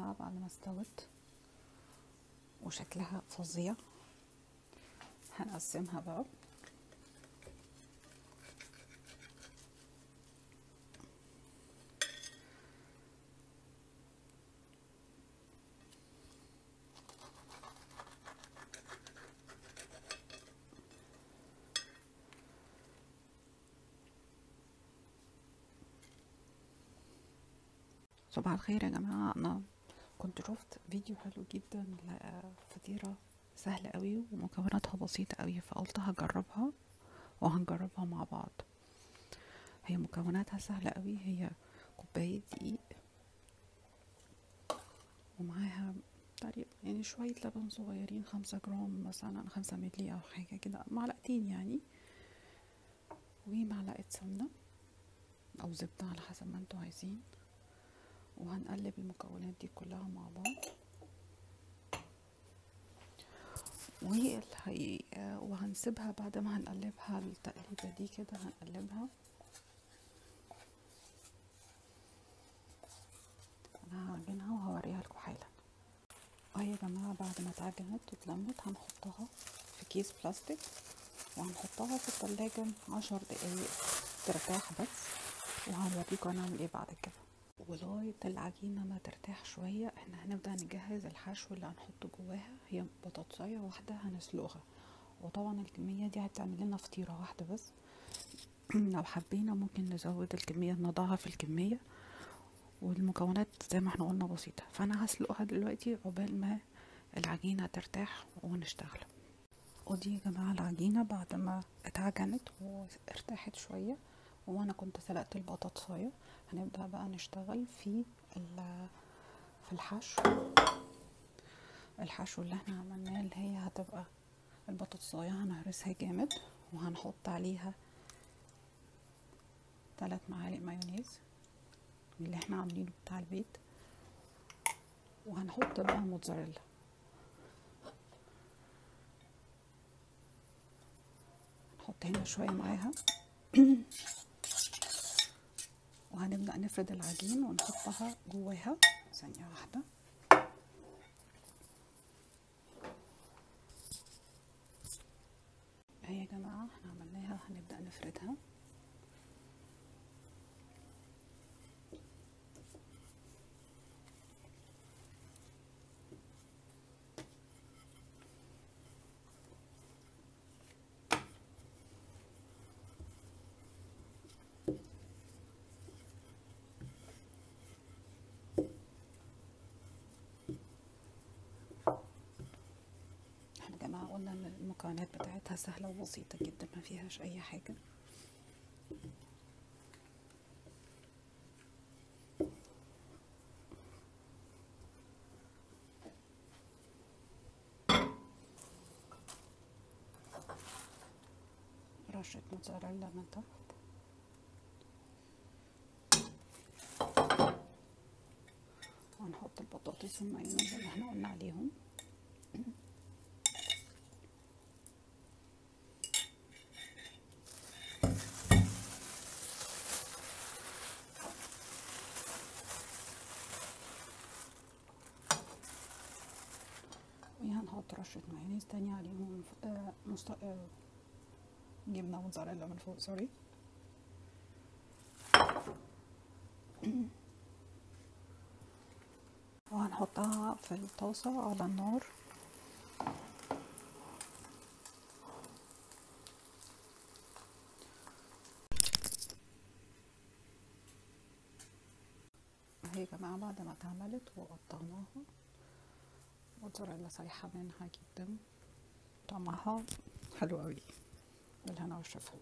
جماعة بعد ما استوت وشكلها فظيع هنقسمها بقى. صباح الخير يا جماعة، أنا كنت شفت فيديو حلو جدا لفطيرة سهلة قوي ومكوناتها بسيطة قوي، فقلت هجربها وهنجربها مع بعض. هي مكوناتها سهلة قوي، هي كوباية دقيق ومعاها تقريبا يعني شوية لبن صغيرين، 5 جرام مثلا، 5 ملي أو حاجة كده، معلقتين يعني، ومعلقة سمنة أو زبدة على حسب ما انتوا عايزين. وهنقلب المكونات دي كلها مع بعض وهنسيبها بعد ما هنقلبها التقليبة دي كده، هنقلبها. انا هعجنها وهوريها لكم حالا. يا جماعة بعد ما اتعجنت واتلمت هنحطها في كيس بلاستيك وهنحطها في التلاجة 10 دقايق ترتاح بس، وهنوريكم هنعمل ايه بعد كده. ولغاية العجينة ما ترتاح شوية احنا هنبدأ نجهز الحشو اللي هنحطه جواها. هي بطاطساية واحدة هنسلقها، وطبعا الكمية دي هتعمل لنا فطيرة واحدة بس. لو حبينا ممكن نزود الكمية، نضعها في الكمية، والمكونات زي ما احنا قلنا بسيطة. فانا هسلقها دلوقتي عقبال ما العجينة ترتاح ونشتغل. ودي يا جماعة العجينة بعد ما اتعجنت وارتاحت شوية، وانا كنت سلقت البطاطساية. هنبدأ بقى نشتغل في الحشو اللي احنا عملناه، اللي هي هتبقى البطاطساية. هنهرسها جامد وهنحط عليها 3 معالق مايونيز اللي احنا عاملينه بتاع البيت، وهنحط بقى موتزاريلا. نحط هنا شوية معاها وهنبدأ نفرد العجين ونحطها جواها. ثانية واحدة. يا جماعة احنا عملناها، هنبدأ نفردها. احنا يا جماعة قلنا ان المكونات بتاعتها سهلة وبسيطة جدا، ما فيهاش اي حاجة. رشة موتزاريلا من تحت، وهنحط البطاطس والمايونيز اللي احنا قلنا عليهم. وهنحط رشة مايونيز تانية عليهم، جبنة موتزاريلا من فوق، سوري. وهنحطها في الطاسة على النار. اهي يا جماعة بعد ما اتعملت وقطعناها، موتزاريلا سايحة منها جدا، طعمها حلو قوي، بالهنا والشفا.